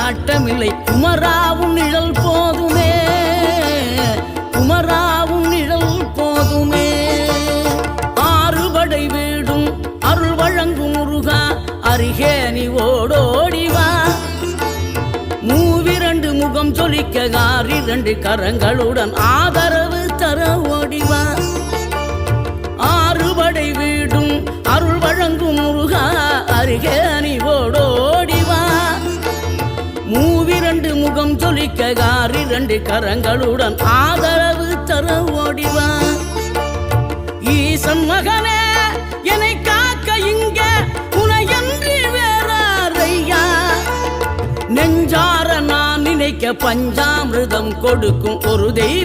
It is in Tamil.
நாட்டமில்லை குமராவும் நிழல் போதுமே, குமராவும் நிழல் போதுமே. ஆறுபடை வீடும் அருள் வழங்கும் முருகா அருகே நீ ஓடோடிவா. மூவிரண்டு முகம் சொலிக்க ஆறிரண்டு கரங்களுடன் ஆதரவு தர ஓடிவா. ஆறுபடை வீடும் அருள் வழங்கும் முருகா அருகே நீ ஓடோடிவா. மூவிரண்டு முகம் சொலிக்க ஆறிரண்டு கரங்களுடன் ஆதரவு தர ஓடிவா. ஈசன் மகனே என்னை காக்க இங்க உனையன்றி வேறாரையா. நெஞ்சார நான் நினைக்க பஞ்சாமிர்தம் கொடுக்கும் ஒரு தெய்வம்